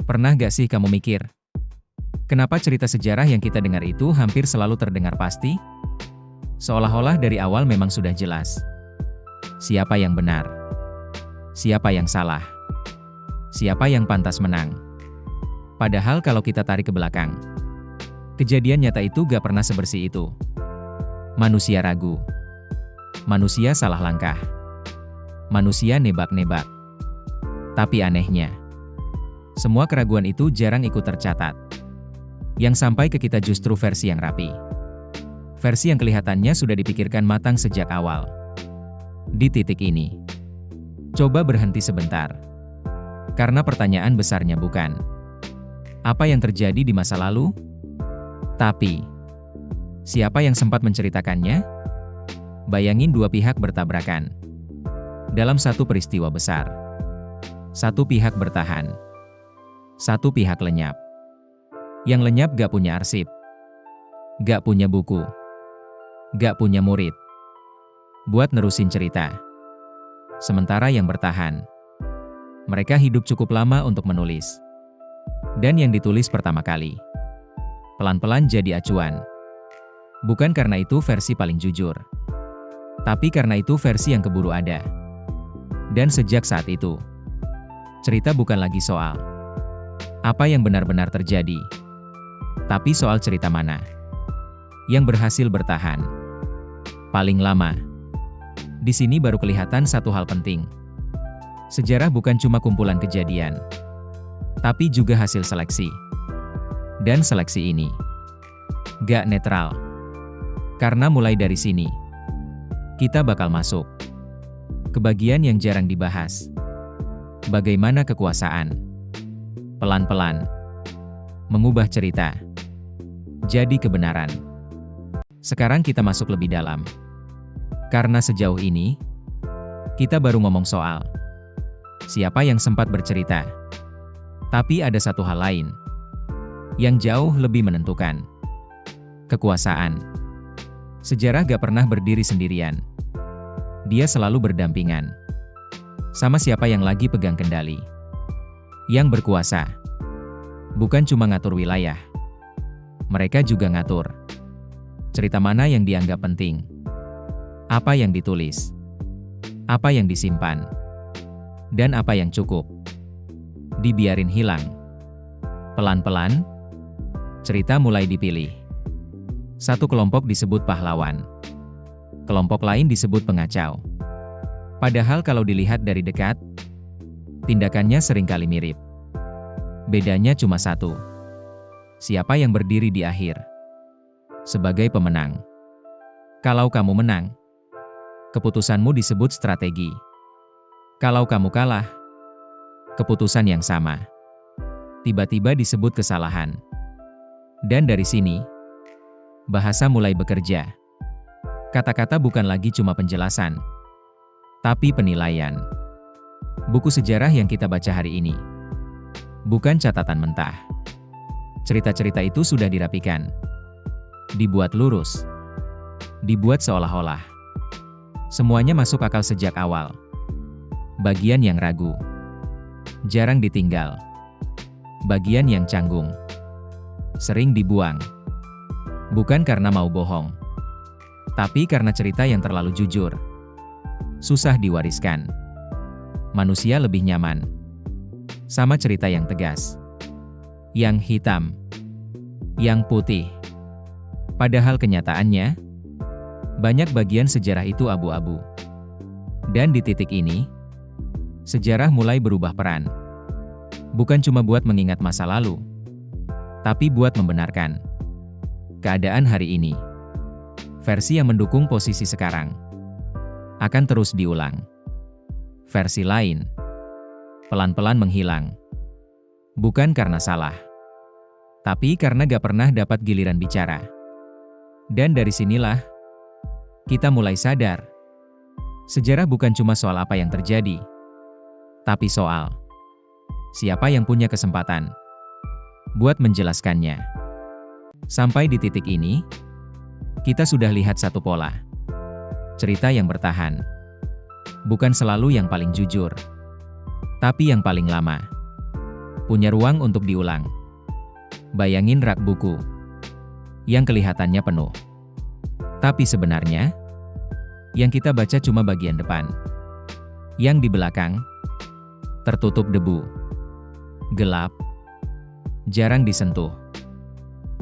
Pernah gak sih kamu mikir, kenapa cerita sejarah yang kita dengar itu hampir selalu terdengar pasti? Seolah-olah dari awal memang sudah jelas. Siapa yang benar? Siapa yang salah? Siapa yang pantas menang? Padahal kalau kita tarik ke belakang, kejadian nyata itu gak pernah sebersih itu. Manusia ragu. Manusia salah langkah. Manusia nebak-nebak. Tapi anehnya, semua keraguan itu jarang ikut tercatat. Yang sampai ke kita justru versi yang rapi. Versi yang kelihatannya sudah dipikirkan matang sejak awal. Di titik ini, coba berhenti sebentar. Karena pertanyaan besarnya bukan apa yang terjadi di masa lalu, tapi siapa yang sempat menceritakannya? Bayangin dua pihak bertabrakan dalam satu peristiwa besar. Satu pihak bertahan, satu pihak lenyap. Yang lenyap gak punya arsip, gak punya buku, gak punya murid buat nerusin cerita. Sementara yang bertahan, mereka hidup cukup lama untuk menulis. Dan yang ditulis pertama kali, pelan-pelan jadi acuan. Bukan karena itu versi paling jujur, tapi karena itu versi yang keburu ada. Dan sejak saat itu, cerita bukan lagi soal apa yang benar-benar terjadi, tapi soal cerita mana yang berhasil bertahan paling lama. Di sini baru kelihatan satu hal penting. Sejarah bukan cuma kumpulan kejadian, tapi juga hasil seleksi. Dan seleksi ini gak netral. Karena mulai dari sini, kita bakal masuk ke bagian yang jarang dibahas. Bagaimana kekuasaan pelan-pelan mengubah cerita jadi kebenaran. Sekarang kita masuk lebih dalam. Karena sejauh ini, kita baru ngomong soal siapa yang sempat bercerita. Tapi ada satu hal lain yang jauh lebih menentukan. Kekuasaan. Sejarah gak pernah berdiri sendirian. Dia selalu berdampingan sama siapa yang lagi pegang kendali. Yang berkuasa bukan cuma ngatur wilayah, mereka juga ngatur cerita mana yang dianggap penting, apa yang ditulis, apa yang disimpan, dan apa yang cukup dibiarin hilang. Pelan-pelan, cerita mulai dipilih. Satu kelompok disebut pahlawan, kelompok lain disebut pengacau. Padahal kalau dilihat dari dekat, tindakannya seringkali mirip. Bedanya cuma satu. Siapa yang berdiri di akhir sebagai pemenang. Kalau kamu menang, keputusanmu disebut strategi. Kalau kamu kalah, keputusan yang sama tiba-tiba disebut kesalahan. Dan dari sini, bahasa mulai bekerja. Kata-kata bukan lagi cuma penjelasan, tapi penilaian. Buku sejarah yang kita baca hari ini bukan catatan mentah. Cerita-cerita itu sudah dirapikan, dibuat lurus, dibuat seolah-olah semuanya masuk akal sejak awal. Bagian yang ragu jarang ditinggal. Bagian yang canggung sering dibuang. Bukan karena mau bohong, tapi karena cerita yang terlalu jujur susah diwariskan. Manusia lebih nyaman sama cerita yang tegas, yang hitam, yang putih. Padahal kenyataannya, banyak bagian sejarah itu abu-abu. Dan di titik ini, sejarah mulai berubah peran. Bukan cuma buat mengingat masa lalu, tapi buat membenarkan keadaan hari ini. Versi yang mendukung posisi sekarang akan terus diulang. Versi lain pelan-pelan menghilang. Bukan karena salah, tapi karena gak pernah dapat giliran bicara. Dan dari sinilah kita mulai sadar, sejarah bukan cuma soal apa yang terjadi, tapi soal siapa yang punya kesempatan buat menjelaskannya. Sampai di titik ini, kita sudah lihat satu pola. Cerita yang bertahan bukan selalu yang paling jujur, tapi yang paling lama. punya ruang untuk diulang. Bayangin rak buku yang kelihatannya penuh. Tapi sebenarnya, yang kita baca cuma bagian depan. Yang di belakang, tertutup debu. Gelap. Jarang disentuh.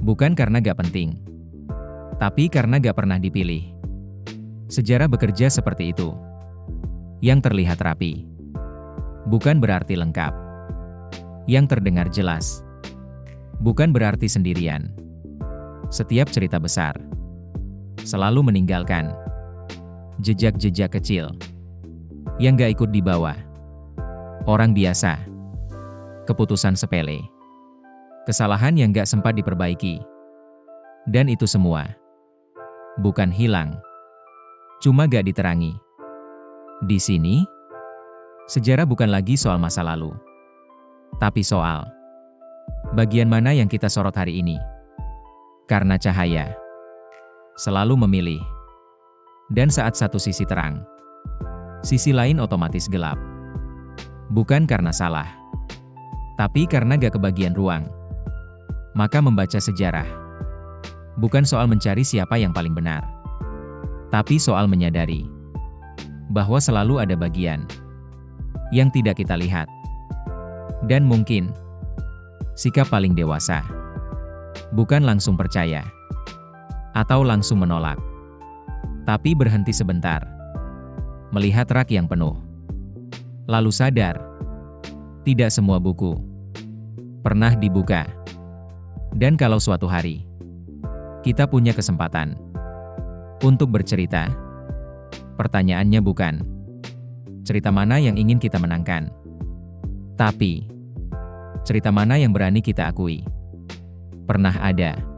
Bukan karena gak penting, tapi karena gak pernah dipilih. Sejarah bekerja seperti itu. Yang terlihat rapi. Bukan berarti lengkap. Yang terdengar jelas. Bukan berarti sendirian. Setiap cerita besar selalu meninggalkan jejak-jejak kecil yang gak ikut dibawa. Orang biasa, keputusan sepele, kesalahan yang gak sempat diperbaiki. Dan itu semua bukan hilang, cuma gak diterangi. Di sini, sejarah bukan lagi soal masa lalu, tapi soal bagian mana yang kita sorot hari ini. Karena cahaya selalu memilih. Dan saat satu sisi terang, sisi lain otomatis gelap. Bukan karena salah, tapi karena gak kebagian ruang. Maka membaca sejarah bukan soal mencari siapa yang paling benar, tapi soal menyadari bahwa selalu ada bagian yang tidak kita lihat. Dan mungkin sikap paling dewasa bukan langsung percaya atau langsung menolak, tapi berhenti sebentar, melihat rak yang penuh, lalu sadar, tidak semua buku pernah dibuka. Dan kalau suatu hari kita punya kesempatan untuk bercerita, pertanyaannya bukan cerita mana yang ingin kita menangkan, tapi cerita mana yang berani kita akui pernah ada.